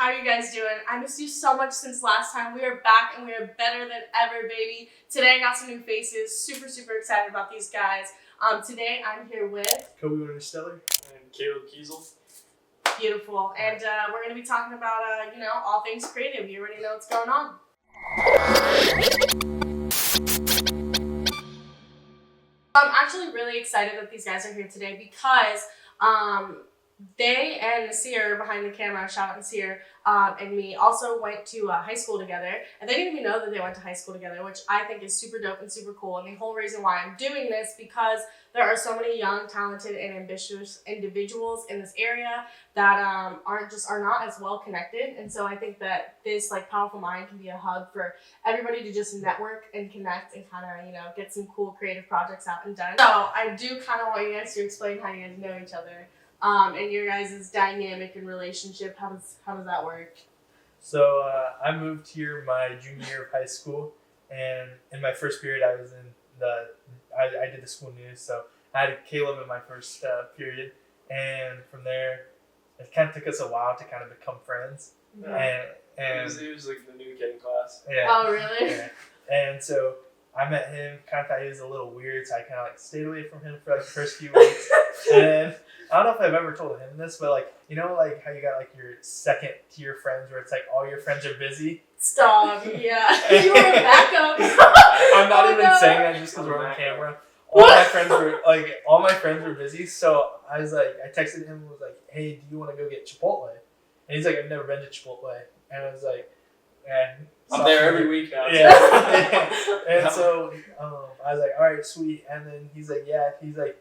How are you guys doing? I missed you so much since last time. We are back and we are better than ever, baby. Today I got some new faces. Super, super excited about these guys. Today I'm here with Koby and Wintersteller and Caleb Kiesel. Beautiful. And we're going to be talking about, all things creative. You already know what's going on. I'm actually really excited that these guys are here today because they and Nasir behind the camera, shout out Nasir, and me also went to high school together, and they didn't even know that they went to high school together, which I think is super dope and super cool. And the whole reason why I'm doing this because there are so many young, talented, and ambitious individuals in this area that are not as well connected. And so I think that this powerful mind can be a hub for everybody to just network and connect and kind of get some cool creative projects out and done. So I do kind of want you guys to explain how you guys know each other. And your guys' dynamic and relationship, how does that work? So I moved here my junior year of high school, and in my first period I was in I did the school news, so I had Caleb in my first period, and from there it kind of took us a while to kind of become friends. Yeah. And it was like the new kid in class. Yeah. Oh really? Yeah. And so I met him, kind of thought he was a little weird, so I kind of stayed away from him for the first few weeks. And I don't know if I've ever told him this, but how you got your second tier friends where it's all your friends are busy. Stop. Yeah. You were a backup. I'm not even saying that just because we're on camera. All my friends were busy, so I was I texted him and was like, "Hey, do you want to go get Chipotle?" And he's like, "I've never been to Chipotle," and I was like, I'm there every week now. Yeah. And so I was like, "All right, sweet." And then he's like, "Yeah." He's like,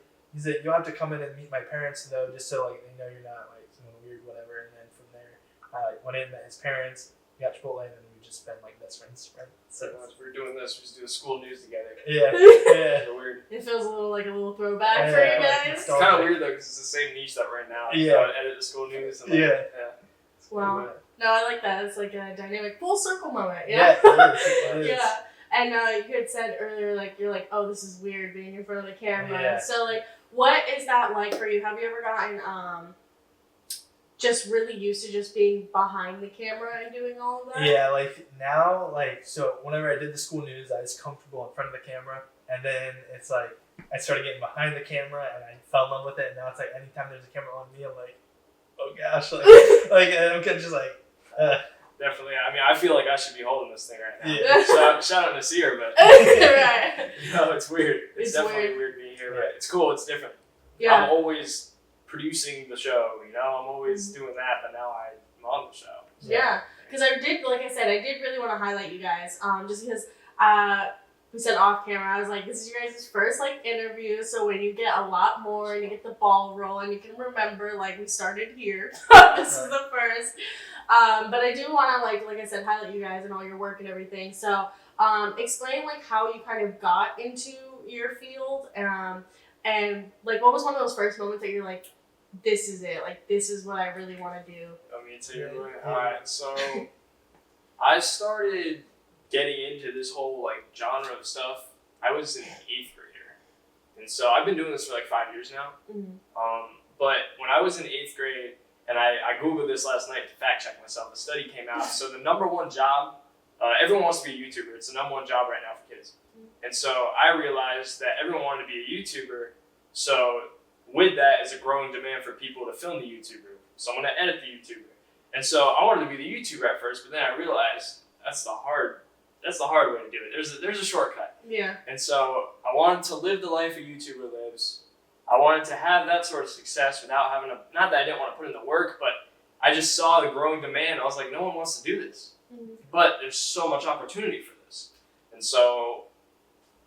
"You'll have to come in and meet my parents though, just so they know you're not someone weird, whatever." And then from there, I went in and met his parents, got Chipotle, and then we just been best friends. So as we're doing this, we just do the school news together. Yeah. Yeah. Weird. It feels a little throwback for you guys. It's kind of weird though, because it's the same niche that we're in now. Yeah. Edit the school news. And Wow. No, I like that. It's like a dynamic full circle moment. Yeah. It is. Yeah. And you had said earlier, you're like, oh, this is weird being in front of the camera. Yeah. So, what is that like for you? Have you ever gotten just really used to just being behind the camera and doing all of that? Yeah, now, so whenever I did the school news, I was comfortable in front of the camera, and then it's I started getting behind the camera, and I fell in love with it, and now it's anytime there's a camera on me, I'm like, oh gosh, I'm just Definitely. I mean, I feel like I should be holding this thing right now. Yeah. Shout out to Nasir, but Right. it's weird. It's definitely weird being here, but it's cool. It's different. Yeah. I'm always producing the show. I'm always doing that, but now I'm on the show. So. Yeah, because I did really want to highlight you guys. Just because we said off camera, I was like, this is your guys' first interview, so when you get a lot more and you get the ball rolling, you can remember we started here. This is the first. But I do want to like I said, highlight you guys and all your work and everything. So explain how you kind of got into your field, and what was one of those first moments that you're like, this is it, this is what I really want to do. Me too. Alright, so I started getting into this whole genre of stuff. I was an 8th grader, and so I've been doing this for 5 years now. Mm-hmm. But when I was in 8th grade, and I googled this last night to fact check myself, a study came out. So the number one job, everyone wants to be a YouTuber. It's the number one job right now for kids. And so I realized that everyone wanted to be a YouTuber. So with that is a growing demand for people to film the YouTuber, someone to edit the YouTuber. And so I wanted to be the YouTuber at first, but then I realized that's the hard way to do it. There's a shortcut. Yeah. And so I wanted to live the life a YouTuber lives. I wanted to have that sort of success without having not that I didn't want to put in the work, but I just saw the growing demand. I was like, no one wants to do this. Mm-hmm. But there's so much opportunity for this. And so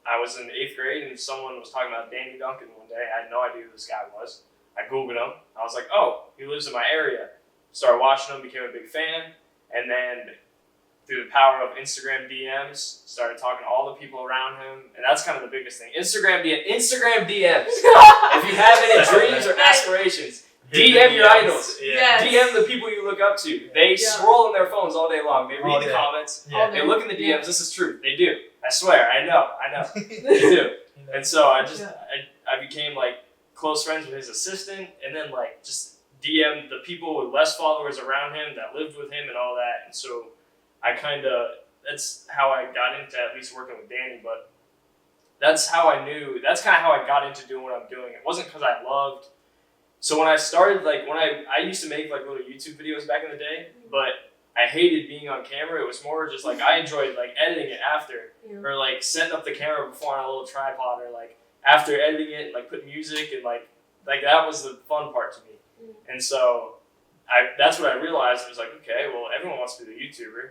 I was in 8th grade and someone was talking about Duncan one day. I had no idea who this guy was. I Googled him. I was like, oh, he lives in my area. Started watching him, became a big fan. And then through the power of Instagram DMs, started talking to all the people around him. And that's kind of the biggest thing. Instagram DMs. If you have any dreams or aspirations, DM your idols. Yes. DM the people you look up to. They scroll on their phones all day long. They read the comments. Yeah. They look in the DMs. This is true. They do. I swear. I know. They do. And so I became close friends with his assistant, and then just DM the people with less followers around him that lived with him and all that. And so that's how I got into at least working with Danny. But that's kind of how I got into doing what I'm doing. It wasn't because I loved. So when I started, I used to make little YouTube videos back in the day, but I hated being on camera. It was more just I enjoyed editing it after, or setting up the camera before on a little tripod, or after editing it and put music and that was the fun part to me. And so that's what I realized. It was okay, well, everyone wants to be the YouTuber.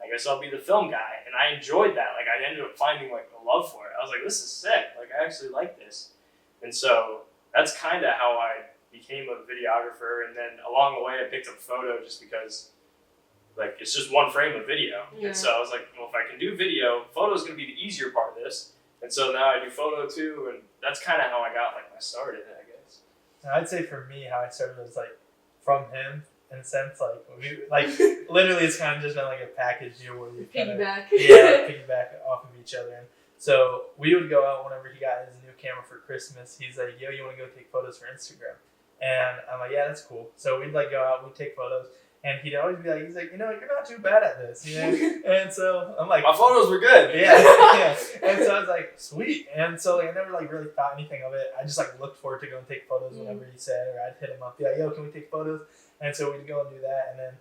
I guess I'll be the film guy. And I enjoyed that. I ended up finding a love for it. I was this is sick. I actually like this. And so that's kind of how I became a videographer. And then along the way, I picked up photo just because it's just one frame of video. Yeah. And so I was well, if I can do video, photo is going to be the easier part of this. And so now I do photo too. And that's kind of how I got my start in it, I guess. I'd say for me, how I started was from him. In a sense, literally, it's kind of just been a package deal where we piggyback. Piggyback off of each other. And so we would go out whenever he got his new camera for Christmas. He's like, "Yo, you want to go take photos for Instagram?" And I'm like, "Yeah, that's cool." So we'd go out, we'd take photos, and he'd always be he's like, "You're not too bad at this," And so I'm like, "My photos were good." Yeah. And so I was like, "Sweet." And so I never really thought anything of it. I just looked forward to go and take photos whenever he said, or I'd hit him up, be like, "Yo, can we take photos?" And so we'd go and do that, and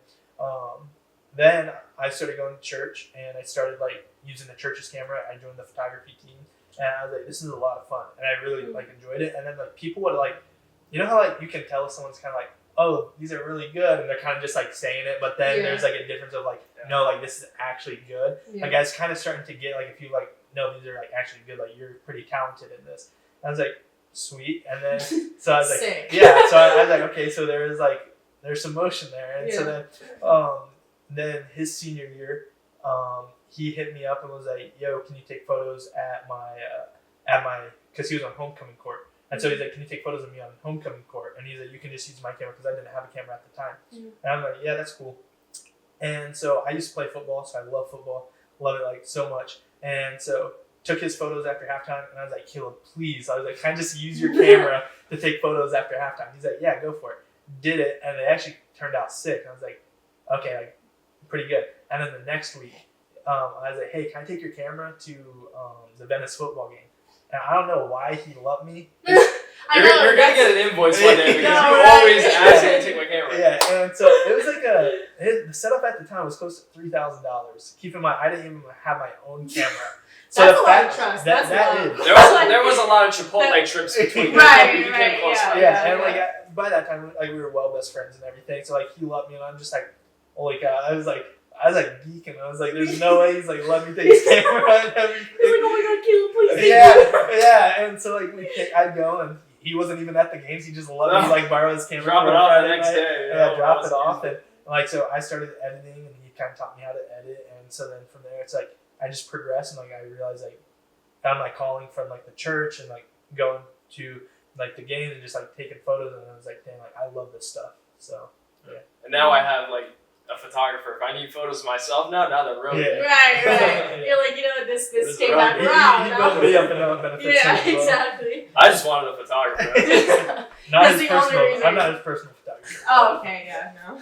then I started going to church, and I started using the church's camera. I joined the photography team, and I was this is a lot of fun, and I really enjoyed it. And then people would how you can tell if someone's kind of oh, these are really good, and they're kind of just saying it, but then there's a difference of no, this is actually good. Yeah. I was kind of starting to get if you no, these are actually good, you're pretty talented in this. And I was sweet, and then so I was Sick. yeah, so I was okay, so there's some motion there. And so then his senior year, he hit me up and was "Yo, can you take photos at my because he was on homecoming court." And so he's "Can you take photos of me on homecoming court?" And he's "You can just use my camera," because I didn't have a camera at the time. And I'm "Yeah, that's cool." And so I used to play football, so I love football, love it so much. And so took his photos after halftime, and I was "Caleb, please," I was "Can I just use your camera to take photos after halftime?" He's "Yeah, go for it." Did it, and they actually turned out sick. I was okay, pretty good. And then the next week, I was "Hey, can I take your camera to the Venice football game?" And I don't know why he loved me. You're gonna get an invoice one day because you always ask me to take my camera. Yeah, and so it was the setup at the time was close to $3,000. Keep in mind, I didn't even have my own camera. So that's a lot of trust. There was a lot of Chipotle trips between us. We became close friends. Yeah, and by that time, we were well best friends and everything. So he loved me, and I'm just holy cow! I was geeking. I was there's no way he's let me take his camera and everything. He's "Oh my God, Caleb, please take it." Yeah, and so I'd go, and he wasn't even at the games. He just let me borrow his camera. Drop it off the next day. Yeah, dropped it off, and so I started editing, and he kind of taught me how to edit, and so then from there it's I just progressed, and I realized found my calling from the church and going to the games and just taking photos, and I was damn, I love this stuff. So yeah. And now I have a photographer. If I need photos of myself now they're real. Yeah. Right. You're this came back around. He built me up and benefits. Yeah, exactly. I just wanted a photographer. That's the only reason. I'm not his personal photographer. Oh, okay, yeah, no.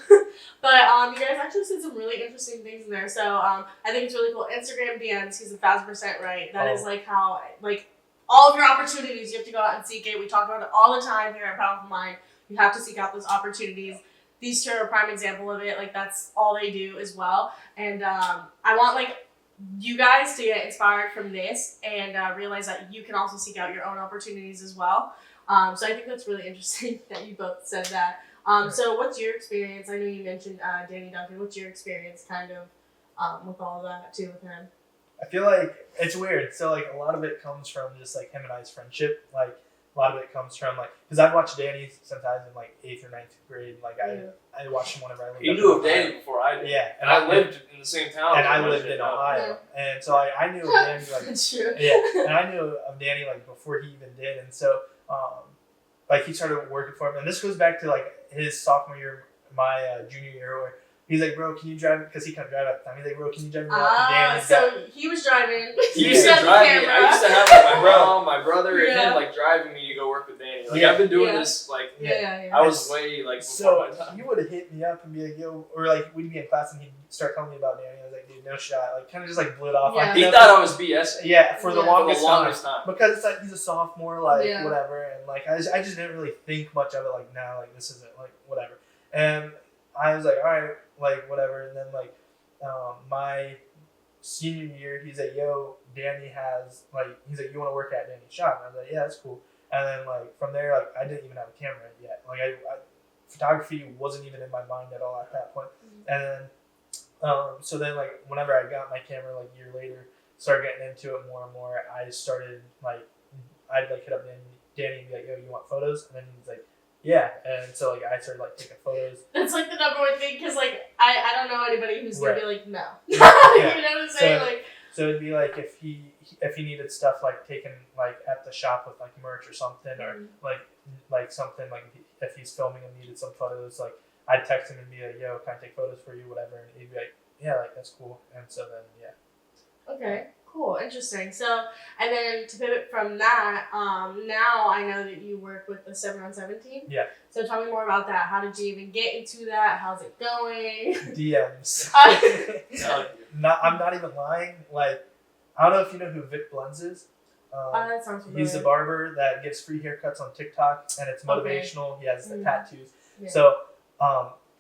But you guys actually said some really interesting things in there. So I think it's really cool. Instagram DMs, he's 1,000% right. That is how all of your opportunities, you have to go out and seek it. We talk about it all the time here at Powerful Mind. You have to seek out those opportunities. These two are a prime example of it. That's all they do as well. And I want you guys to get inspired from this and realize that you can also seek out your own opportunities as well. So I think that's really interesting that you both said that. So what's your experience? I know you mentioned Danny Duncan. What's your experience kind of with all that too with him? I feel it's weird. So a lot of it comes from just him and I's friendship. A lot of it comes from because I watched Danny sometimes in 8th or 9th grade. I watched him whenever I lived. You knew of Danny before I did. Yeah, and I lived in the same town. And I lived in Ohio, and so I knew of Danny True. Yeah, and I knew of Danny before he even did, and so he started working for him, and this goes back to his sophomore year, my junior year, where he's "Bro, can you drive?" Because he couldn't drive at the time. He's "Bro, can you drive me out to Danny?" So he was driving. He used to drive me. I used to have my mom, my brother, and him driving me to go work with Danny. Like I've been doing this like I was way like before my time. He would have hit me up and be like, yo, or like we'd be in class and he'd start telling me about Danny. I was like, dude, no shot. Like kind of just like blew it off. Yeah. He thought I was BS. Yeah, for the longest time. Because it's like he's a sophomore, like whatever, and like I just didn't really think much of it. Like now, like this isn't like whatever. And I was like, all right, like whatever. And then like my senior year, he's like, yo, Danny has like, he's like, you want to work at Danny's shop? And I was like, yeah, that's cool. And then like from there, like I didn't even have a camera yet. Like I photography wasn't even in my mind at all at that point. And then so then like whenever I got my camera like a year later, started getting into it more and more. I started like I'd like hit up Danny and be like, yo, you want photos? And then he's like, yeah. And so like I started like taking photos. That's like the number one thing because like I don't know anybody who's gonna be like no. You know what I'm saying? So it'd be like if he needed stuff like taken like at the shop with like merch or something, or like something like if he's filming and needed some photos, like I'd text him and be like, yo, can I take photos for you, whatever, and he'd be like, yeah, like that's cool. And so then Okay, cool, interesting. So and then to pivot from that, now I know that you work with the 7-on-7 team. Yeah. So tell me more about that. How did you even get into that? How's it going? DMs. I'm not even lying. Like, I don't know if you know who Vic Blends is. That sounds familiar. He's a barber that gives free haircuts on TikTok, and it's motivational. Okay. He has the tattoos. Yeah. So,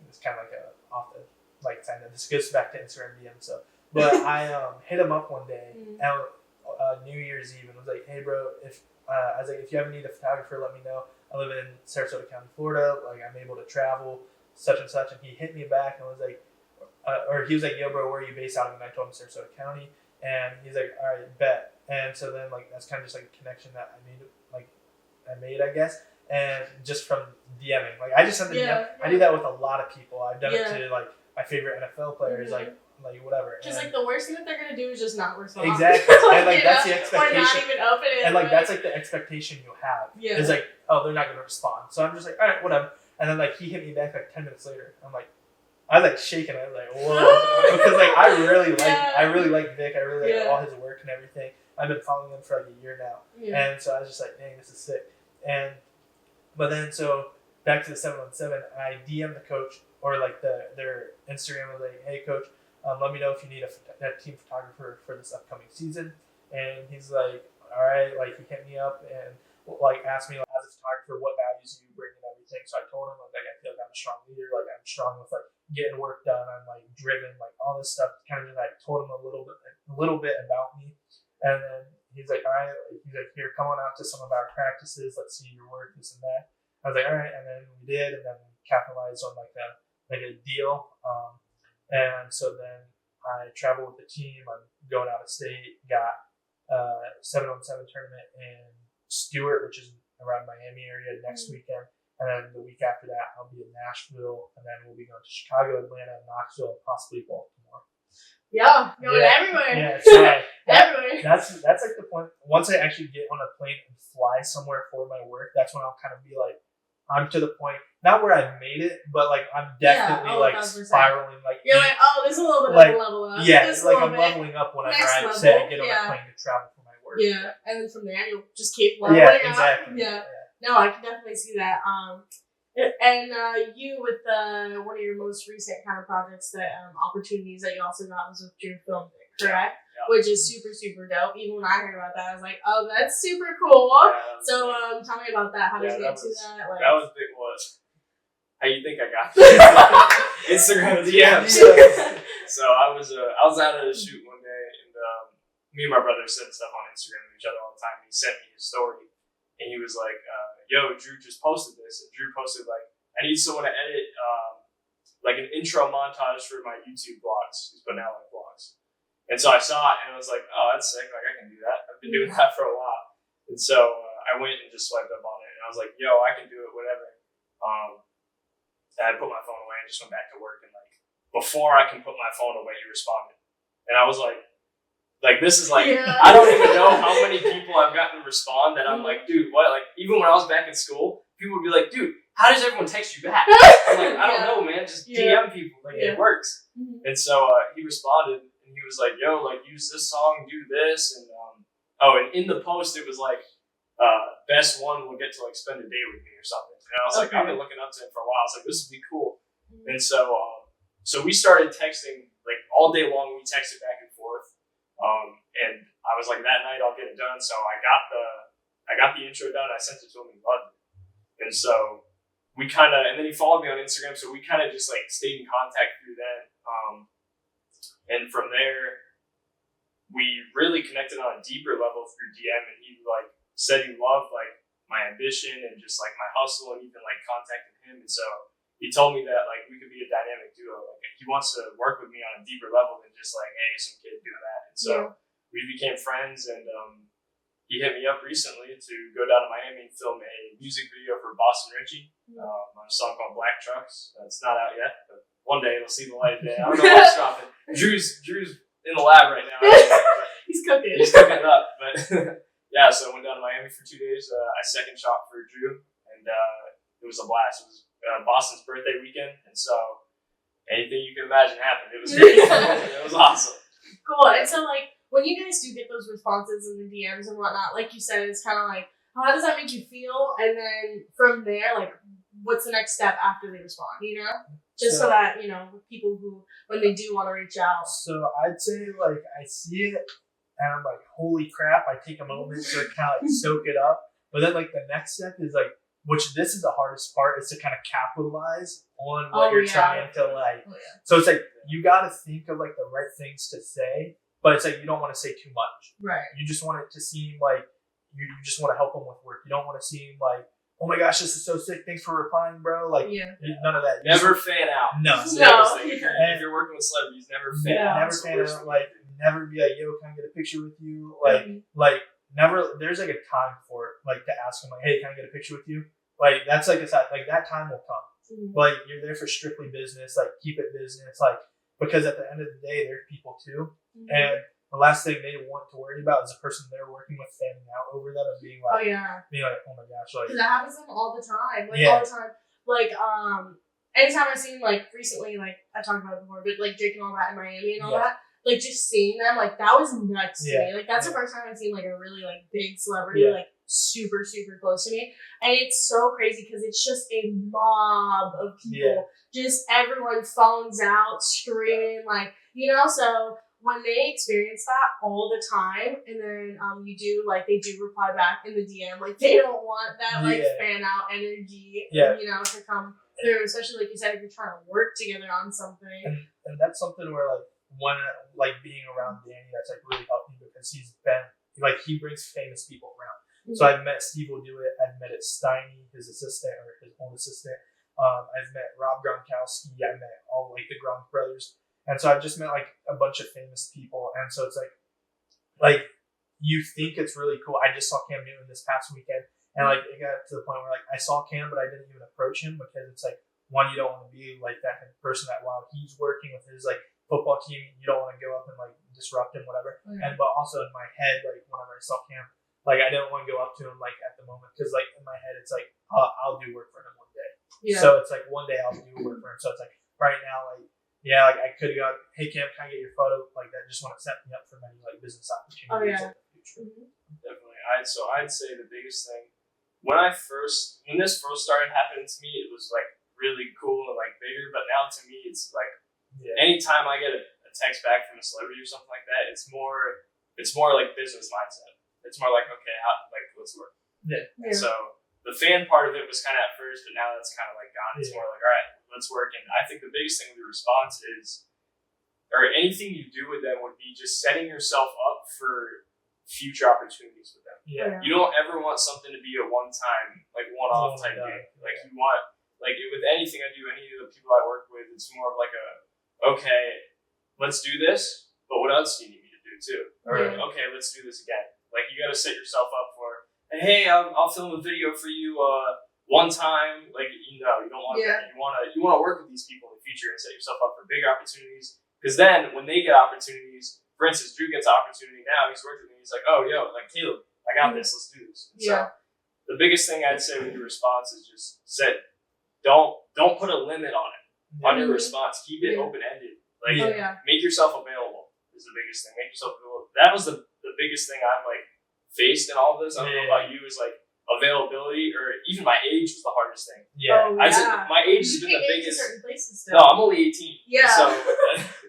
it's kind of like a off the light side. This goes back to Instagram DM. So, but I hit him up one day, and New Year's Eve, and was like, "Hey, bro, I was like, if you ever need a photographer, let me know. I live in Sarasota County, Florida. Like, I'm able to travel, such and such." And he hit me back and was like, or he was like, "Yo, bro, where are you based out of?" And I told him Sarasota County, and he's like, "All right, bet." And so then like that's kind of just like a connection that I made, I guess, and just from DMing, like I just sent the DM. I do that with a lot of people. I've done it to like my favorite NFL players, like whatever. Just like the worst thing that they're gonna do is just not respond. Exactly, and like that's the expectation. Or not even open it. And like that's like the expectation you have. Yeah. It's like, oh, they're not gonna respond. So I'm just like, all right, whatever. And then like he hit me back like 10 minutes later. I was like shaking. I was like, whoa, because like I really like Vic. I really like all his work and everything. I've been following him for like a year now, and so I was just like, dang, this is sick. But then so back to the 7-on-7, I DM the coach or like their Instagram was like, hey coach, let me know if you need a team photographer for this upcoming season. And he's like, all right, like he hit me up and like asked me like, as a photographer, what values do you bring and everything. So I told him like I feel like I'm a strong leader, like I'm strong with like getting work done, I'm like driven, like all this stuff. Kind of just like told him a little bit about me. And then he's like, all right, he's like, here, come on out to some of our practices. Let's see your work, this and that. I was like, all right. And then we did, and then we capitalized on like a deal. And so then I traveled with the team. I'm going out of state, got 7-on-7 tournament in Stewart, which is around Miami area next weekend. And then the week after that, I'll be in Nashville, and then we'll be going to Chicago, Atlanta, Knoxville, and possibly Baltimore. Yeah, going everywhere. Yeah, so everywhere. That's like the point. Once I actually get on a plane and fly somewhere for my work, that's when I'll kind of be like, I'm to the point, not where I've made it, but like I'm definitely like 100%. Spiraling. Like you're like, oh, this is a little bit of a level up. Yeah, it's like I'm leveling up whenever I say I get on a plane to travel for my work. Yeah, and then from there you'll just keep leveling up. Exactly. Yeah. No, I can definitely see that. And you with one of your most recent kind of projects, that opportunities that you also got was with DrewFilmedIt, correct? Yeah. Which is super, super dope. Even when I heard about that, I was like, oh, that's super cool. Yeah, so tell me about that. How did you get to that? Like, that was big. How you think I got that? Instagram DMs. So I was out at a shoot one day, and me and my brother said stuff on Instagram to each other all the time. He sent me his story, and he was like, yo, Drew just posted this. And Drew posted, like, I need someone to edit, like, an intro montage for my YouTube vlogs. He's putting out, like, vlogs. And so I saw it, and I was like, oh, that's sick. Like, I can do that. I've been doing that for a while. And so I went and just swiped up on it. And I was like, yo, I can do it, whatever. I put my phone away and just went back to work. And, like, before I can put my phone away, he responded. And I was like, this is like, I don't even know how many people I've gotten to respond that I'm like, dude, what? Like, even when I was back in school, people would be like, dude, how does everyone text you back? I'm like, I don't know, man. Just DM people. Like, it works. And so he responded, and he was like, yo, like, use this song, do this. And, and in the post, it was like, best one will get to like spend a day with me or something. And I was like, I've been looking up to him for a while. I was like, this would be cool. And so we started texting like all day long. We texted back and forth. And I was like, that night I'll get it done. So I got the intro done. I sent it to him and loved it. And so and then he followed me on Instagram. So we kind of just like stayed in contact through that. And from there, we really connected on a deeper level through DM. And he like said he loved like my ambition and just like my hustle, and even like contacting him. And so he told me that like we could be a dynamic duo. Like he wants to work with me on a deeper level than just like, hey, some kid doing that. And so we became friends, and he hit me up recently to go down to Miami and film a music video for Boston Richie on a song called Black Trucks. It's not out yet, but one day it'll see the light of day. I don't know what's dropping. Drew's in the lab right now. He's cooking. He's cooking it up. But yeah, so I went down to Miami for 2 days. I second shot for Drew, and it was a blast. It was Boston's birthday weekend, and so anything you can imagine happened. It was great. It was awesome. Cool. And so, like, when you guys do get those responses in the DMs and whatnot, like you said, it's kind of like, how does that make you feel? And then from there, like, what's the next step after they respond, you know? Just so that, you know, people who, when they do want to reach out. So I'd say, like, I see it, and I'm like, holy crap, I take a moment to kind of, like, soak it up. But then, like, the next step is, like, which this is the hardest part, is to kind of capitalize on what you're trying to, like. So it's like, you got to think of, like, the right things to say, but it's like, you don't want to say too much. Right. You just want it to seem like you just want to help them with work. You don't want to seem like, oh my gosh, this is so sick. Thanks for replying, bro. Like, none of that. Never fan out. No. If you're working with celebrities, never fan out. Never fan out. Like, never be like, yo, can I get a picture with you? Like, never. There's like a time for it. Like, to ask them, like, hey, can I get a picture with you? Like, that's like that time will come. Like, you're there for strictly business. Like, keep it business. Like, because at the end of the day, they're people too, and the last thing they want to worry about is the person they're working with fanning out over them and being like, oh my gosh, like, because that happens to them all the time, all the time. Like, anytime I've seen, like, recently, like, I talked about it before, but like Jake and all that in Miami and all that, like, just seeing them, like, that was nuts to me. Like, that's the first time I've seen like a really like big celebrity like super close to me, and it's so crazy because it's just a mob of people. Just everyone phones out screaming, like, you know. So when they experience that all the time, and then they do reply back in the DM, like, they don't want that like fan out energy, you know, to come through. Especially like you said, if you're trying to work together on something. And that's something where like being around Danny, that's like really helped me, because he's been like, he brings famous people around. So I've met Steve will do it. I've met Steiny, his assistant, or his old assistant. I've met Rob Gronkowski. I met all like the Gronk brothers, and so I've just met like a bunch of famous people. And so it's like you think it's really cool. I just saw Cam Newton this past weekend, and like it got to the point where like I saw Cam, but I didn't even approach him, because it's like, one, you don't want to be like that kind of person that while he's working with his like football team, you don't want to go up and like disrupt him, whatever. And but also in my head, like whenever I saw Cam, like, I didn't want to go up to him, like, at the moment, because, like, in my head, it's like, I'll do work for him one day. So it's like, one day I'll do work for him. So it's like, right now, like, like, I could have gone, hey, Cam, can I get your photo? Like, that just want to set me up for many, like, business opportunities in the future. Definitely. I'd say the biggest thing, when this first started happening to me, it was, like, really cool and, like, bigger. But now, to me, it's like, anytime I get a text back from a celebrity or something like that, it's more like business mindset. It's more like, okay, let's work. So the fan part of it was kind of at first, but now that's kind of like gone. It's more like, all right, let's work. And I think the biggest thing with the response is, or anything you do with them, would be just setting yourself up for future opportunities with them. You don't ever want something to be a one-time, like one-off type game. Like you want, like with anything I do, any of the people I work with, it's more of like okay, let's do this, but what else do you need me to do too? Or okay, let's do this again. Like, you got to set yourself up for, hey, I'll film a video for you one time. Like, you know, you don't want that. You want to work with these people in the future and set yourself up for bigger opportunities. Because then, when they get opportunities, for instance, Drew gets an opportunity now. He's worked with me. He's like, oh, yo, like, Caleb, I got this. Let's do this. And so, the biggest thing I'd say with your response is just don't put a limit on it, on your response. Keep it open-ended. Like, make yourself available is the biggest thing. Make yourself available. That was the biggest thing I've like faced in all of this, I don't know about you, is like availability, or even my age was the hardest thing. Yeah. Oh, I'd say yeah. my age has You been the can't age in biggest. certain places still. No, I'm only 18. Yeah. So,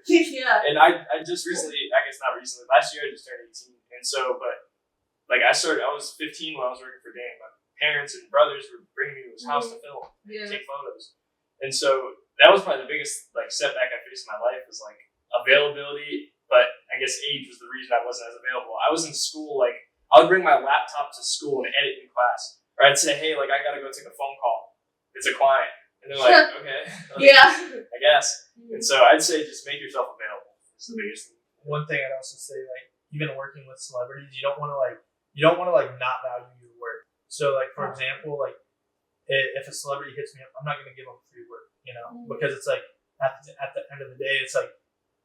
Yeah. and I just recently, I guess not recently, last year I just turned 18. And so, but like I was 15 when I was working for Dan. My parents and brothers were bringing me to his house to film, Yeah. take photos. And so that was probably the biggest like setback I faced in my life, was like availability. But I guess age was the reason I wasn't as available. I was in school, like I would bring my laptop to school and edit in class. Or I'd say, hey, like I gotta go take a phone call. It's a client. And they're like, okay. Yeah. I guess. And so I'd say just make yourself available. It's the biggest thing. One thing I'd also say, like, even working with celebrities, you don't want to not value your work. So, like, for example, like, if a celebrity hits me up, I'm not going to give them free work, because it's like, at the end of the day, it's like,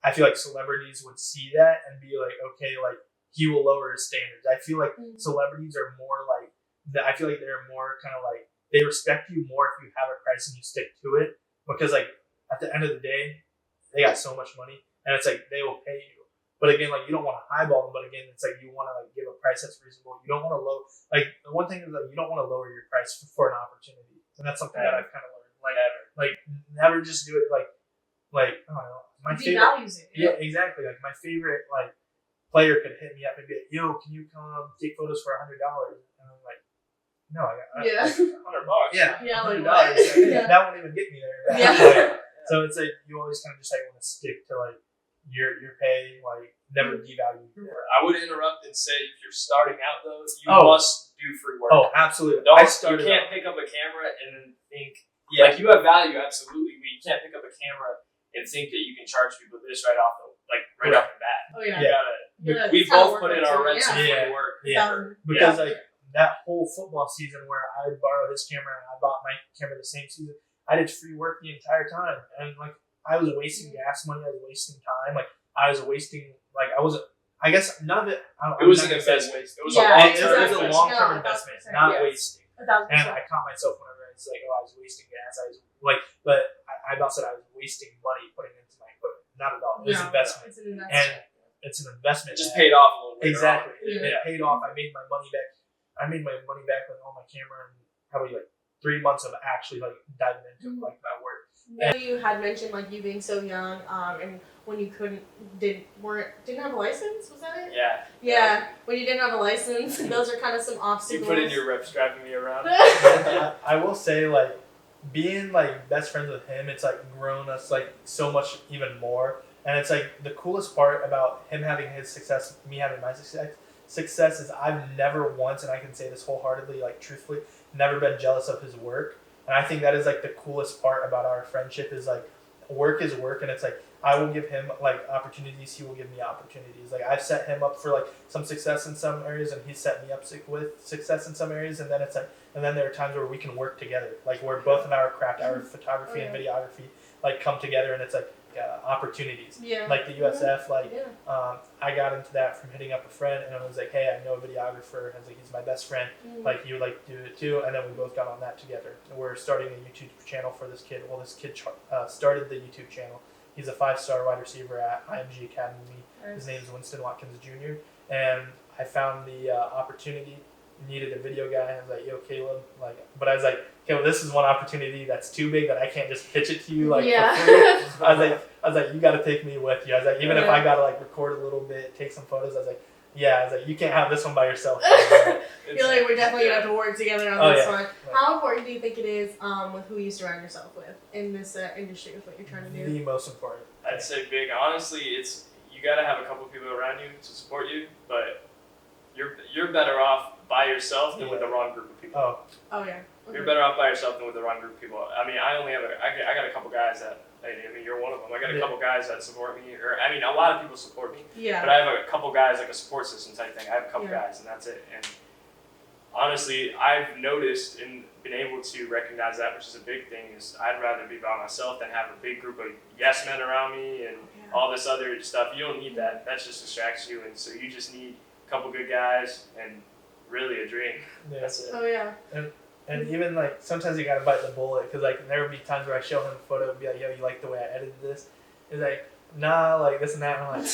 I feel like celebrities would see that and be like, okay, like, he will lower his standards. I feel like celebrities are more like, I feel like they're more kind of like, they respect you more if you have a price and you stick to it, because like at the end of the day, they got so much money and it's like they will pay you. But again, like you don't want to highball them. But again, it's like you want to like give a price that's reasonable. You don't want to like the one thing is that you don't want to lower your price for an opportunity, and that's something that I've kind of learned. Like never just do it like I don't know. My favorite, devalues it. yeah, exactly. Like my favorite like player could hit me up and be like, "Yo, can you come take photos for $100?" And I'm like, no, I got $100. Yeah, like $100. what? Yeah. That won't even get me there. Yeah. So it's like you always kind of just like want to stick to like your pay, like never devalue your work. I would interrupt and say, if you're starting out though, you Oh. must do free work. Oh, absolutely. You can't pick up a camera and then think, like you have value, absolutely, but you can't pick up a camera and think that you can charge people this right off the bat. Oh yeah. You gotta, Yeah, we it's how both it put in works, our yeah. rents of Yeah. free work. Yeah, because like that whole football season where I borrowed his camera and I bought my camera the same season, I did free work the entire time, and like I was wasting gas money, I was wasting time, like I was wasting, like I wasn't. I guess none of it. It was an investment. It was a Yeah, long-term It was a investment. long-term No, investment, 1,000%, not yes. wasting. 1,000%. And I caught myself whenever it's like, oh, I was wasting gas. I was like, but I about said I was wasting money putting into my equipment. Not at all. It was investment, It's an investment. and it's an investment. It just paid off a little bit. Exactly. Yeah. It paid off. I made my money back. I made my money back with all my camera and probably like 3 months of actually like diving into like my work. Yeah, you had mentioned like you being so young, and when you didn't have a license, was that it? Yeah. Yeah, when you didn't have a license, those are kind of some You obstacles. put in your reps driving me around. I will say like being like best friends with him, it's like grown us like so much even more. And it's like the coolest part about him having his success, me having my success is I've never once, and I can say this wholeheartedly, like truthfully, never been jealous of his work. And I think that is like the coolest part about our friendship is like work is work, and it's like I will give him like opportunities, he will give me opportunities. Like I've set him up for like some success in some areas, and he's set me up with success in some areas, and then it's like, and then there are times where we can work together, like where both of our craft, our photography and videography, like come together, and it's like opportunities. Yeah. Like the USF, like Yeah. I got into that from hitting up a friend, and I was like, hey, I know a videographer. I was like, he's my best friend. Like, you would like to do it too, and then we both got on that together. We're starting a YouTube channel for this kid. Well, this kid started the YouTube channel. He's a 5-star wide receiver at IMG Academy. His name is Winston Watkins Jr. And I found the opportunity, needed a video guy. I was like, yo, Caleb, like, but I was like, Caleb, this is one opportunity that's too big that I can't just pitch it to you like Yeah. for free. I was like, you got to take me with you. I was like, even if Yeah. I got to like record a little bit, take some photos, I was like, you can't have this one by yourself. I feel like we're definitely gonna have to work together on this one. Right. How important do you think it is with who you surround yourself with in this industry with what you're trying to do? The most important. I'd say big. Honestly, it's you gotta have a couple people around you to support you, but you're better off by yourself than with the wrong group of people. Oh yeah. Okay. You're better off by yourself than with the wrong group of people. I mean, I got a couple guys that. I mean, you're one of them. I got a couple guys that support me, or I mean, a lot of people support me. Yeah. But I have a couple guys, like a support system type thing. I have a couple Yeah. guys, and that's it. And honestly, I've noticed and been able to recognize that, which is a big thing, is I'd rather be by myself than have a big group of yes men around me and all this other stuff. You don't need that. That just distracts you. And so you just need a couple good guys and really a dream. Yeah. That's it. Oh yeah. And even like sometimes you gotta bite the bullet, because like there would be times where I show him a photo and be like, yo, you like the way I edited this? He's like, nah, like this and that. And I'm like,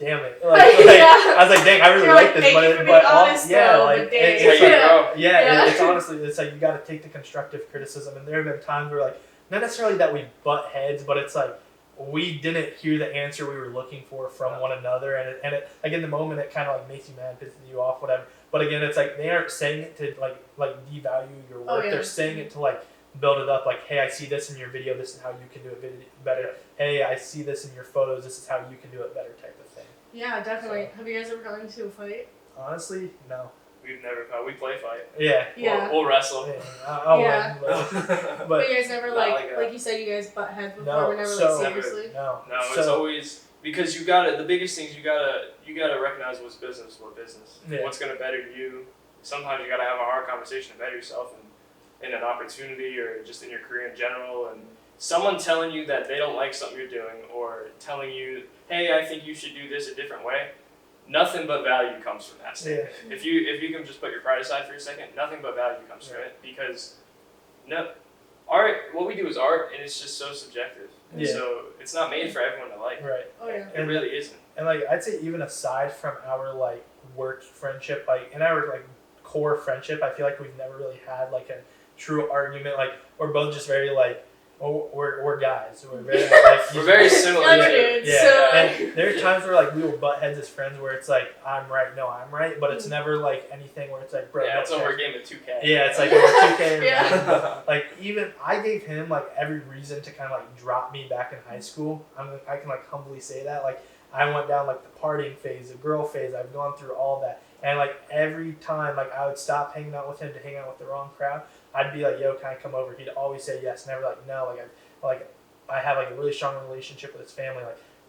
damn it. I was like, dang, I really You're like like, this, thank you for but being honest, yeah, though, like but dang. it's Yeah. like, Yeah. it's honestly, it's like you got to take the constructive criticism, and there have been times where like not necessarily that we butt heads, but it's like we didn't hear the answer we were looking for from one another, and it like in the moment it kind of like makes you mad, pisses you off, whatever. But again, it's like they aren't saying it to like devalue your work. Oh, yeah. They're saying it to like build it up. Like, hey, I see this in your video. This is how you can do it better. Hey, I see this in your photos. This is how you can do it better, type of thing. Yeah, definitely. So, Have you guys ever gotten into a fight? honestly, no. We've never fought. We play fight. Yeah. Yeah. We'll wrestle. Yeah. I Yeah. wouldn't, But you guys never Not like like you said, you guys butt heads before. No, We're never so- like seriously. no. No, it's So- always because you gotta. The biggest things you gotta recognize what's business, Yeah. what's gonna better you. Sometimes you gotta have a hard conversation to better yourself in an opportunity or just in your career in general. And someone telling you that they don't like something you're doing or telling you, hey, I think you should do this a different way. Nothing but value comes from that statement. Yeah. If you can just put your pride aside for a second, nothing but value comes from it because art. What we do is art, and it's just so subjective. And Yeah. so it's not made for everyone to like. Right. Oh yeah. It really isn't. And like I'd say even aside from our like work friendship, like in our like core friendship, I feel like we've never really had like a true argument. Like we're both just very like, oh, we're guys. We're very like We're very similar. Yeah, too. dude. Yeah, So- and there are times where like we will butt heads as friends where it's like I'm right, no, I'm right, but it's Mm. never like anything where it's like, bro, Yeah, no, it's over a game of 2K. Yeah, it's like over 2K. Or Yeah. nothing. Like even I gave him like every reason to kind of like drop me back in high school. I can like humbly say that like I went down like the partying phase, the girl phase. I've gone through all that, and like every time like I would stop hanging out with him to hang out with the wrong crowd, I'd be like, yo, can I come over? He'd always say yes, never like no. I have like a really strong relationship with his family.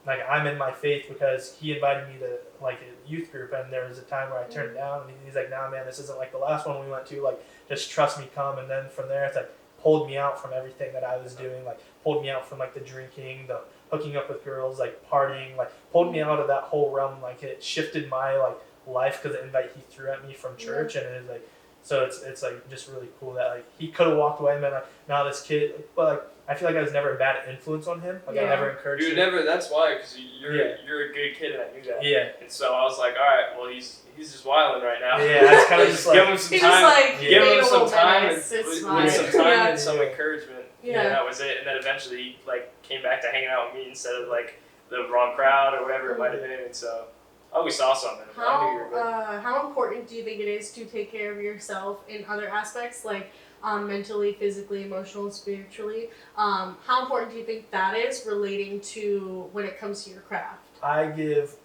Like I'm in my faith because he invited me to like a youth group, and there was a time where I turned it down, and he's like, nah, man, this isn't like the last one we went to. Like just trust me, come. And then from there, it's like pulled me out from everything that I was doing. Like pulled me out from like the drinking, the hooking up with girls, like partying. Like pulled me out of that whole realm. Like it shifted my like life because the invite he threw at me from church, and it is like. So it's like just really cool that like he could have walked away and been like, nah, this kid, but like I feel like I was never a bad influence on him. Like I Yeah. never encouraged You him. never. That's why, because you're Yeah. you're a good kid, and I knew that. Yeah. And so I was like, all right, well he's just wilding right now. Yeah, I was kind of just like give him some He's time. just like Give being him a some little time menace. It's with fine. some time Yeah. and some encouragement. Yeah. And that was it. And then eventually he like came back to hanging out with me instead of like the wrong crowd or whatever it might have been. And so I always saw something. I knew you were good. How important do you think it is to take care of yourself in other aspects, like mentally, physically, emotionally, spiritually? How important do you think that is relating to when it comes to your craft? I give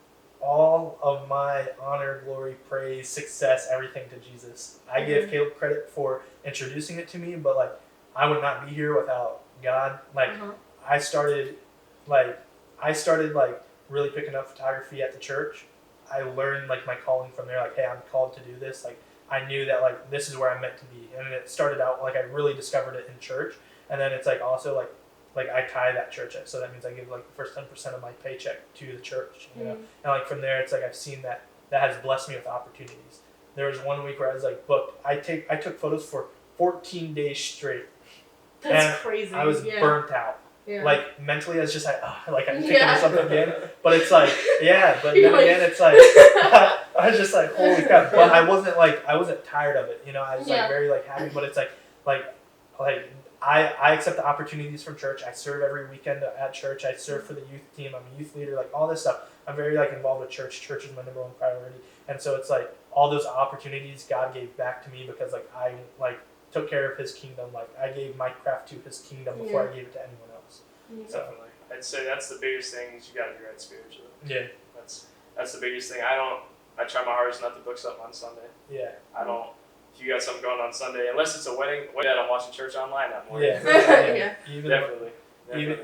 all of my honor, glory, praise, success, everything to Jesus. I give Caleb credit for introducing it to me, but like I would not be here without God. Like I started really picking up photography at the church. I learned like my calling from there. Like, hey, I'm called to do this. Like I knew that like this is where I'm meant to be, and it started out like I really discovered it in church, and then it's like also like I tie that church up, so that means I give like the first 10% of my paycheck to the church, you know, and like from there it's like I've seen that has blessed me with opportunities. There was one week where I was like booked. I took photos for 14 days straight. That's and crazy. I was burnt out. Yeah. Like mentally, I was just like, like I'm thinking of something again. But it's like, yeah. But then You're like- again, it's like I was just like, holy crap. But I wasn't tired of it. You know, I was like very like happy. But it's like I accept the opportunities from church. I serve every weekend at church. I serve for the youth team. I'm a youth leader. Like all this stuff. I'm very like involved with church. Church is my number one priority. And so it's like all those opportunities God gave back to me because like I like took care of His kingdom. Like I gave my craft to His kingdom before I gave it to anyone else. So, Definitely. I'd say that's the biggest thing is you gotta be right spiritually. yeah. That's the biggest thing. I try my hardest not to book something on Sunday. Yeah. I don't. If you got something going on Sunday, unless it's a wedding that I'm watching church online that morning. Yeah. Yeah. Definitely.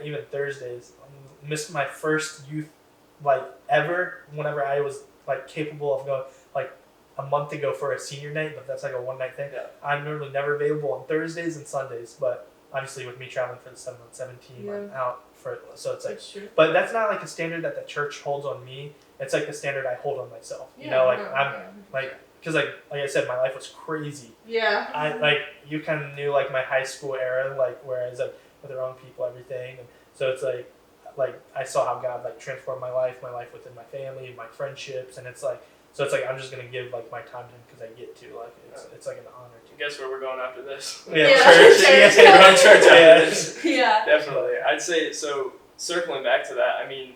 Even Thursdays. Missed my first youth like ever. Whenever I was like capable of going like a month ago for a senior night, but that's like a one night thing. Yeah. I'm normally never available on Thursdays and Sundays, but obviously with me traveling for the 7-on-7 team, I'm out for it. So it's like, That's true. but that's not like a standard that the church holds on me. It's like the standard I hold on myself. You know, like because like I said, my life was crazy. Yeah. I like you kind of knew like my high school era, like where I was like with the wrong people, everything, and so it's like like I saw how God like transformed my life within my family, my friendships, and it's like I'm just gonna give like my time to him because I get to like it's like an honor to. Guess where we're going after this? Yeah, church. We're going to church after this. Yeah. Definitely. I'd say so. Circling back to that, I mean,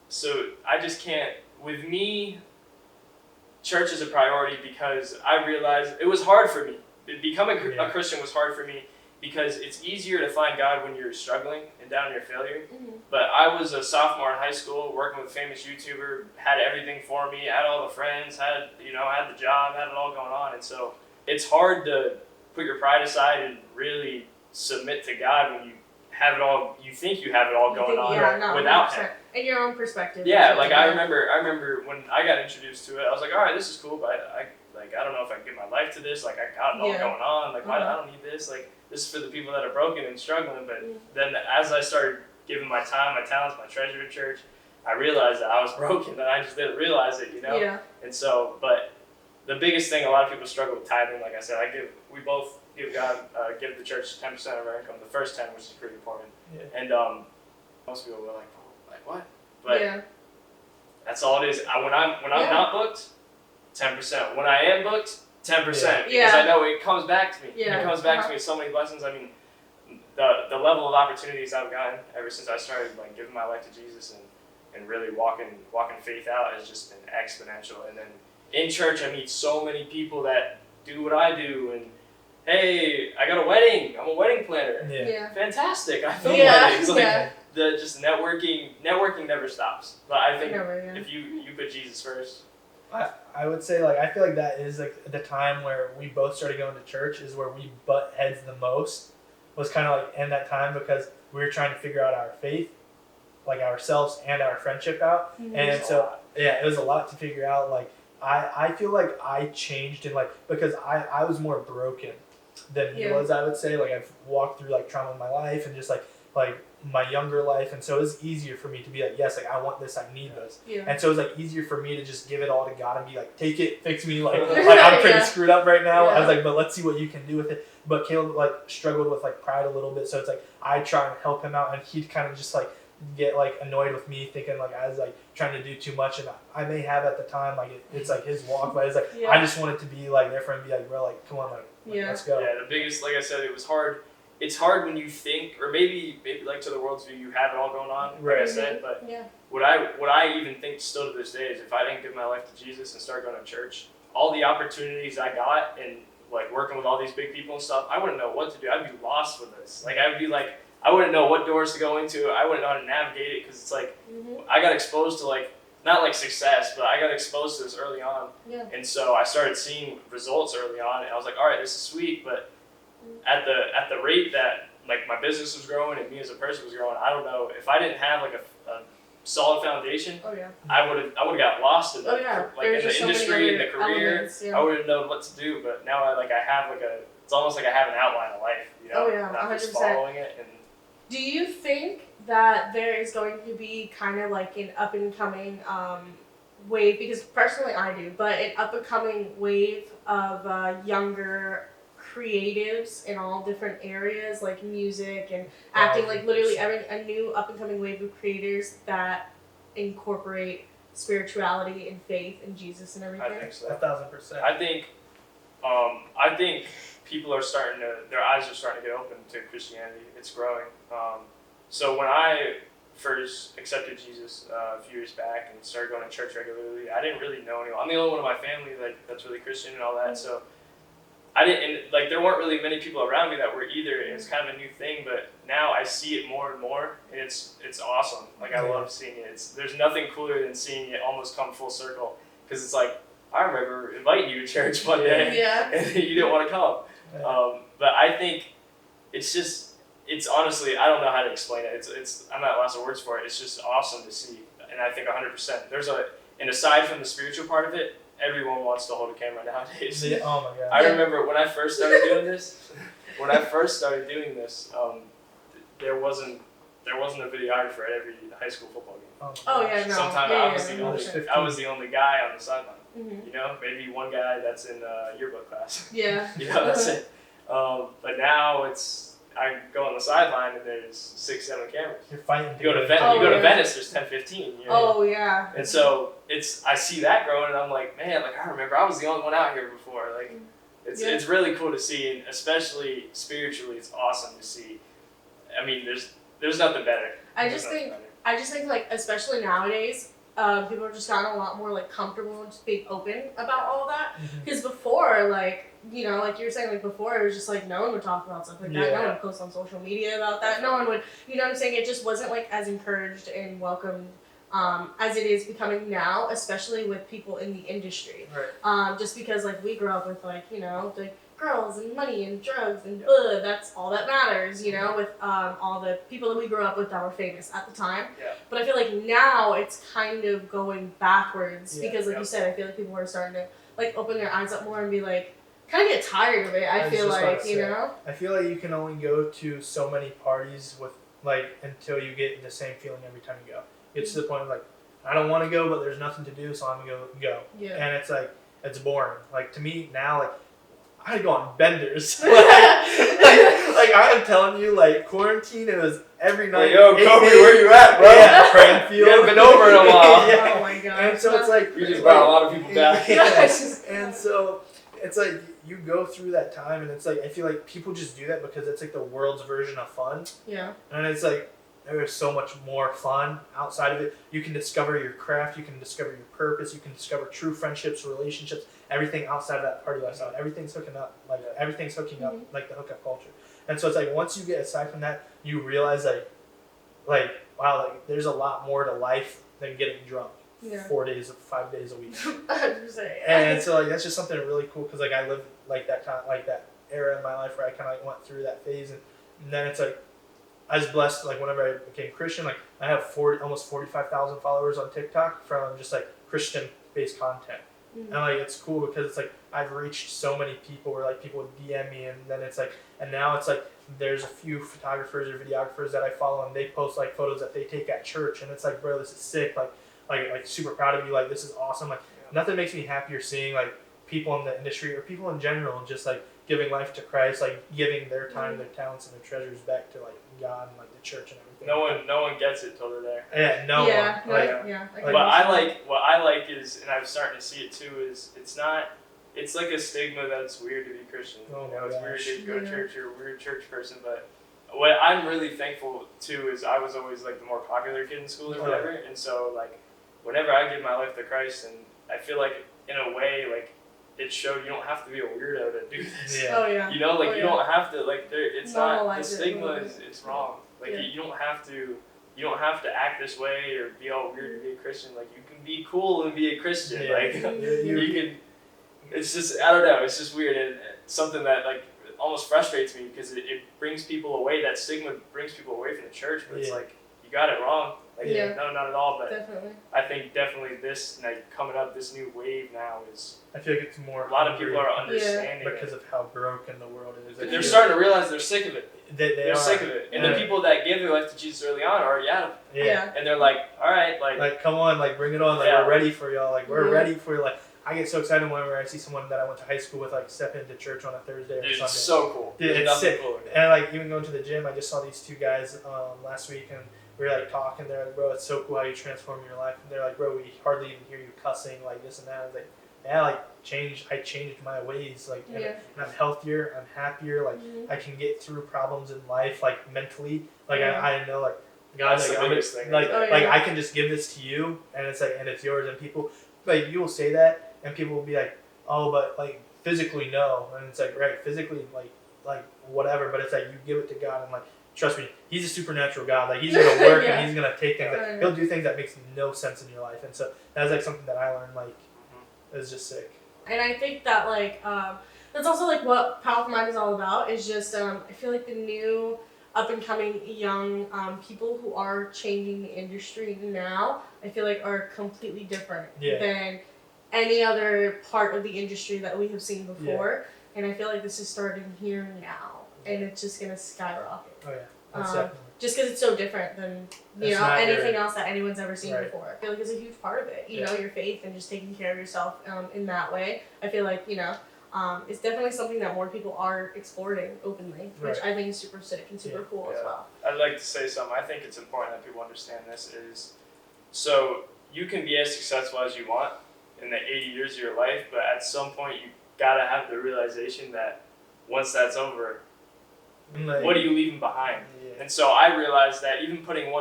so I just can't. With me, church is a priority because I realized it was hard for me. Becoming a Christian was hard for me because it's easier to find God when you're struggling and down in your failure. Mm-hmm. But I was a sophomore in high school, working with a famous YouTuber, had everything for me, had all the friends, had the job, had it all going on, and so it's hard to put your pride aside and really submit to God when you have it all. You think you have it all going on without Him. In your own perspective. Yeah, like I remember when I got introduced to it, I was like, all right, this is cool, but I don't know if I can give my life to this. Like I got it all going on. Like I don't need this. Like this is for the people that are broken and struggling. But then as I started giving my time, my talents, my treasure to church, I realized that I was broken and I just didn't realize it, Yeah. And so, but the biggest thing, a lot of people struggle with tithing. Like I said, we both give the church 10% of our income, the first 10, which is pretty important. Yeah. And most people were like what? But that's all it is. When I'm not booked, 10%. When I am booked, 10%. Because I know it comes back to me. Yeah. It comes back to me with so many blessings. I mean, the level of opportunities I've gotten ever since I started like giving my life to Jesus and really walking faith out has just been exponential. And then in church, I meet so many people that do what I do, and hey, I got a wedding. I'm a wedding planner. Yeah. Fantastic. I film weddings. Just networking never stops. But I think if you put Jesus first. I would say like I feel like that is like the time where we both started going to church is where we butt heads the most. Was kind of like in that time because we were trying to figure out our faith, like ourselves and our friendship out, and so it was a lot to figure out. Like I feel like I changed in like because I was more broken than he was. I would say like I've walked through like trauma in my life and just like my younger life, and so it was easier for me to be like, yes, like I want this, I need this, and so it was like easier for me to just give it all to God and be like, take it, fix me, like I'm pretty screwed up right now. I was like, but let's see what you can do with it. But Caleb like struggled with like pride a little bit, so it's like I try and help him out, and he'd kind of just like get like annoyed with me, thinking like I was like trying to do too much, and I may have at the time like it's like his walk, but it's like I just wanted to be like there for him, and be like, bro, like come on, like let's go. Yeah, the biggest, like I said, it was hard. It's hard when you think, or maybe like to the world's view, you have it all going on, like I said. But what I even think still to this day is if I didn't give my life to Jesus and start going to church, all the opportunities I got and like working with all these big people and stuff, I wouldn't know what to do. I'd be lost with this. Like I'd be like, I wouldn't know what doors to go into. I wouldn't know how to navigate it because it's like I got exposed to like not like success, but I got exposed to this early on, and so I started seeing results early on, and I was like, all right, this is sweet, but at the rate that like my business was growing and me as a person was growing, I don't know if I didn't have like a solid foundation. I would have got lost in like in the industry, in the career. Elements, I wouldn't know what to do. But now I have it's almost like I have an outline of life. Not 100%. just following it. And do you think that there is going to be kind of like an up and coming wave? Because personally I do, but an up and coming wave of younger creatives in all different areas like music and acting, like literally a new up and coming wave of creators that incorporate spirituality and faith and Jesus and everything. I think so. 1,000%. I think people are their eyes are starting to get open to Christianity. It's growing. So when I first accepted Jesus a few years back and started going to church regularly, I didn't really know anyone. I'm the only one in my family that's really Christian and all that. So I didn't, and like there weren't really many people around me that were either, and it's kind of a new thing, but now I see it more and more, and it's awesome. Like I love seeing it. There's nothing cooler than seeing it almost come full circle, because it's like, I remember inviting you to church one day, and you didn't want to come. But I think it's honestly, I don't know how to explain it. I'm not lost of words for it. It's just awesome to see, and I think 100%. And aside from the spiritual part of it, everyone wants to hold a camera nowadays. Oh my god! I remember when I first started doing this. There wasn't a videographer at every high school football game. Sometimes I was the only guy on the sideline. Maybe one guy that's in yearbook class. Yeah. That's it. But now it's I go on the sideline and there's 6-7 cameras. You're fighting. You go to yeah. Venice, there's 10-15. You know? Oh yeah. And so I see that growing, and I'm like, man, like I remember I was the only one out here before. Like, it's really cool to see, and especially spiritually, it's awesome to see. I mean, there's nothing better. I just think like, especially nowadays, people are just gotten a lot more like comfortable and just being open about all that. Because before, like, you know, like you were saying, like before, it was just like no one would talk about stuff like that. No one would post on social media about that. No one would, you know what I'm saying? It just wasn't like as encouraged and welcomed as it is becoming now, especially with people in the industry. Right. Just because like we grew up with like, you know, like girls and money and drugs and that's all that matters, you know, with all the people that we grew up with that were famous at the time. Yeah. But I feel like now it's kind of going backwards because like you said, I feel like people are starting to like open their eyes up more and be like, kind of get tired of it. I feel like, you know? I feel like you can only go to so many parties with like until you get the same feeling every time you go. It's to the point of like, I don't want to go, but there's nothing to do, so I'm gonna go. Yeah. And it's like, it's boring. Like to me now, like I go on benders. like I am telling you, like quarantine, it was every night. Yo, Koby, where you at, bro? Yeah, Cranfield. You haven't been over in a while. Yeah. Oh my god. And so it's like You just brought a lot of people back. And so it's like you go through that time, and it's like I feel like people just do that because it's like the world's version of fun. Yeah. And it's like there's so much more fun outside of it. You can discover your craft. You can discover your purpose. You can discover true friendships, relationships, everything outside of that party lifestyle. Everything's hooking up. Like everything's hooking up, like the hookup culture. And so it's like once you get aside from that, you realize like wow, like there's a lot more to life than getting drunk. 5 days a week. 100%. And so like that's just something really cool because like I lived like that kind of like that era in my life where I kind of like went through that phase, and then it's like I was blessed like whenever I became Christian, like I have almost 45,000 followers on TikTok from just like Christian based content. And like it's cool because it's like I've reached so many people where like people would DM me, and then it's like, and now it's like there's a few photographers or videographers that I follow, and they post like photos that they take at church, and it's like, bro, this is sick. Like super proud of you. Like this is awesome. Like nothing makes me happier seeing like people in the industry or people in general just like giving life to Christ, like giving their time, their talents, and their treasures back to like God and like the church and everything. No one gets it till they're there. Yeah, no one. What I like is, and I'm starting to see it too, is it's like a stigma that it's weird to be Christian. Oh you know, it's weird to go to church. You're a weird church person. But what I'm really thankful too is I was always like the more popular kid in school or whatever, and so like whenever I give my life to Christ, and I feel like in a way like it showed you don't have to be a weirdo to do this. Oh yeah. You know, like you don't have to like there. It's not the stigma. It's wrong. Like you don't have to. You don't have to act this way or be all weird to be a Christian. Like you can be cool and be a Christian. Like you can. It's just I don't know. It's just weird, and something that like almost frustrates me because it brings people away. That stigma brings people away from the church. But it's like you got it wrong. Like no, not at all. But definitely. I think definitely this like coming up, this new wave now is. I feel like it's more. A lot of people are understanding because of how broken the world is. They're starting to realize they're sick of it. They're sick of it, and the people that give their life to Jesus early on are already out of it. Yeah. And they're like, all right, like come on, like bring it on, like we're ready for y'all, like we're ready for you. Like I get so excited whenever I see someone that I went to high school with like step into church on a Thursday or Sunday. It's so cool. Dude, it's sick. Cooler. And like even going to the gym, I just saw these two guys last week, and we were like talking. They're like, bro, it's so cool how you transform your life. And they're like, bro, we hardly even hear you cussing like this and that. I was like, yeah, like I changed my ways, like and I'm healthier, I'm happier, like I can get through problems in life, like mentally, like I know like God, that's like, the biggest thing. Like I can just give this to you, and it's like and it's yours, and people like you will say that, and people will be like, oh, but like physically no, and it's like right, physically like whatever, but it's like you give it to God, and like trust me, He's a supernatural God, like He's gonna work and He's gonna take things, like, He'll do things that makes no sense in your life, and so that's like something that I learned like. It's just sick. And I think that like that's also like what Powerful Mind is all about. Is just I feel like the new up and coming young people who are changing the industry now, I feel like are completely different than any other part of the industry that we have seen before. And I feel like this is starting here now, and it's just gonna skyrocket. Oh yeah, that's definitely. Just because it's so different than anything else that anyone's ever seen before. I feel like it's a huge part of it. You know, your faith and just taking care of yourself in that way. I feel like it's definitely something that more people are exploring openly, which I think is super sick and super cool as well. I'd like to say something. I think it's important that people understand this is, so you can be as successful as you want in the 80 years of your life, but at some point you gotta have the realization that once that's over, what are you leaving behind? And so I realized that even putting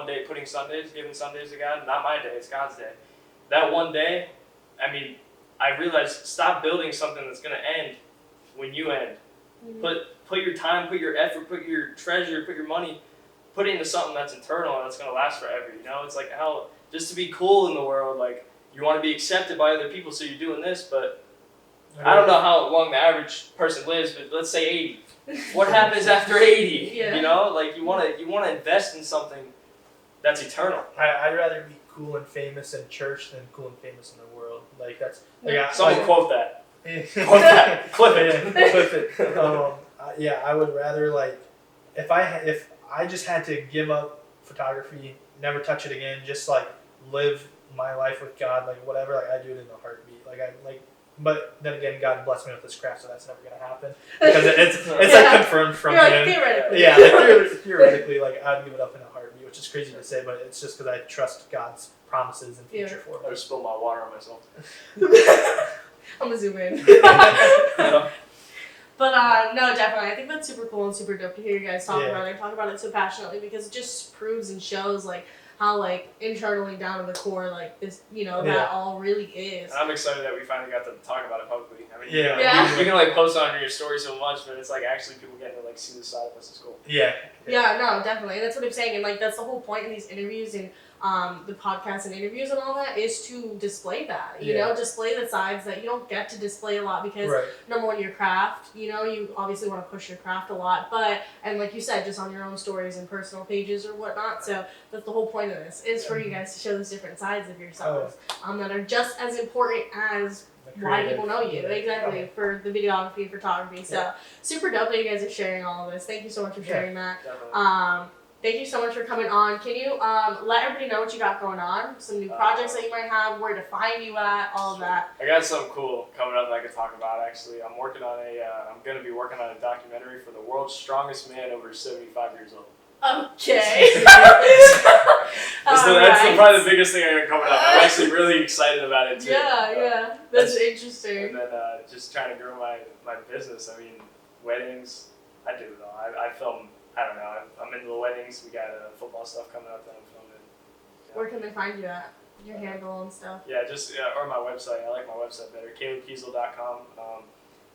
Sundays, giving Sundays to God, not my day, it's God's day. That one day, I mean, I realized stop building something that's gonna end when you end. Put your time, put your effort, put your treasure, put your money, put it into something that's eternal and that's gonna last forever. You know, it's like how just to be cool in the world, like you want to be accepted by other people, so you're doing this, but I don't know how long the average person lives, but let's say 80. What happens after 80? Yeah. You know, like you want to invest in something that's eternal. I'd rather be cool and famous in church than cool and famous in the world. Like that's Someone quote that. Quote that. Clip it. Clip it. I would rather like if I just had to give up photography, never touch it again, just like live my life with God, like whatever, like I do it in a heartbeat. But then again, God blessed me with this craft, so that's never gonna happen because it's like confirmed from Him. Theoretically. Yeah, like theoretically, like I'd give it up in a heartbeat, which is crazy to say, but it's just because I trust God's promises and future for me. I just spilled my water on myself. I'm gonna zoom in. Yeah. But no, definitely, I think that's super cool and super dope to hear you guys talk about it. Talk about it so passionately because it just proves and shows like how like internally down to the core like this, that all really is. And I'm excited that we finally got to talk about it publicly. I mean, Yeah. you can like post on your story so much, but it's like actually people getting to like see the side of us. It's cool. Yeah, no, definitely. And that's what I'm saying. And like that's the whole point in these interviews and the podcasts and interviews and all that is to display that. You know, display the sides that you don't get to display a lot because number one, your craft, you obviously want to push your craft a lot, and like you said, just on your own stories and personal pages or whatnot. So that's the whole point of this is for you guys to show those different sides of yourselves that are just as important as why people know you. Exactly. For the videography and photography. So super dope that you guys are sharing all of this. Thank you so much for sharing that. Definitely. Thank you so much for coming on. Can you let everybody know what you got going on? Some new projects that you might have, where to find you at, all of that. I got something cool coming up that I could talk about. Actually, I'm going to be working on a documentary for the world's strongest man over 75 years old. Okay. That's probably the biggest thing I got coming up. I'm actually really excited about it too. Yeah. That's interesting. And then just trying to grow my business. I mean, weddings. I do it all. I film. I don't know. I'm into the weddings. We got football stuff coming up that I'm filming. Yeah. Where can they find you at? Your handle and stuff. Yeah, or my website. I like my website better. KalebKiesel.com.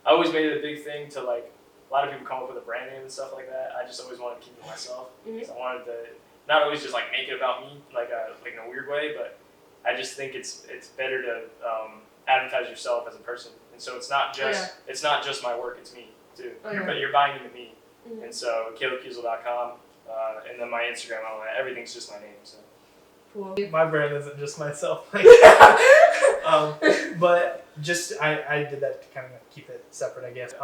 I always made it a big thing to like. A lot of people come up with a brand name and stuff like that. I just always wanted to keep it myself. So I wanted to not always just like make it about me, like in a weird way, but I just think it's better to advertise yourself as a person. And so it's not just my work. It's me too. But you're buying into me. And so KalebKiesel.com, and then my Instagram, all that. Everything's just my name. So. Cool. My brand isn't just myself. But just I did that to kind of keep it separate, I guess.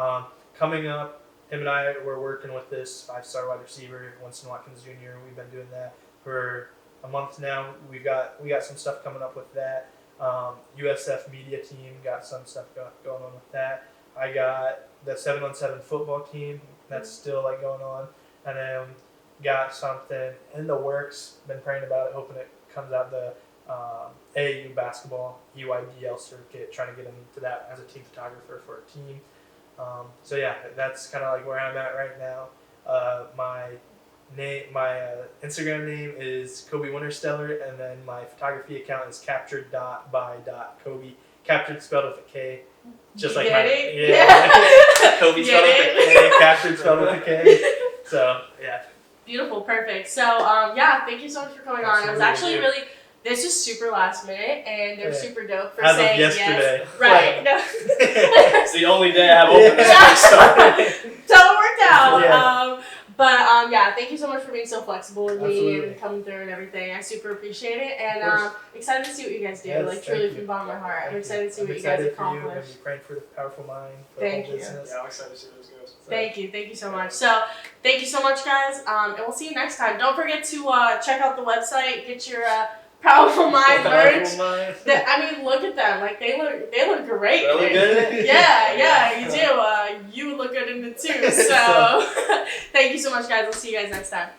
Coming up, him and I were working with this 5-star wide receiver, Winston Watkins Jr. We've been doing that for a month now. We got some stuff coming up with that. USF media team got some stuff going on with that. I got the 7-on-7 football team that's still like going on, and then got something in the works. Been praying about it, hoping it comes out the AAU basketball EYDL circuit. Trying to get into that as a team photographer for a team. So yeah, that's kind of like where I'm at right now. My Instagram name is Koby Wintersteller, and then my photography account is captured.by.Koby. Captured spelled with a K, just like my Koby spelled with a K. Captured spelled with a K. So yeah. Beautiful, perfect. So thank you so much for coming on. It was actually really. This is super last minute, and they're super dope for saying yesterday. Yes. Right. No. It's the only day I have open this week, so it worked out. Yeah. Thank you so much for being so flexible with me and coming through and everything. I super appreciate it, and excited to see what you guys do. Yes, truly from the bottom of my heart. I'm excited to see what you guys accomplish. I'm praying for the powerful mind. For Thank the you. business. Yeah, I'm excited to see those goes. Thank you so much. So, thank you so much, guys, and we'll see you next time. Don't forget to check out the website, get your Powerful Mind merch. I mean, look at them. Like they look great. They look good. Yeah, you do. So, thank you so much, guys. We'll see you guys next time.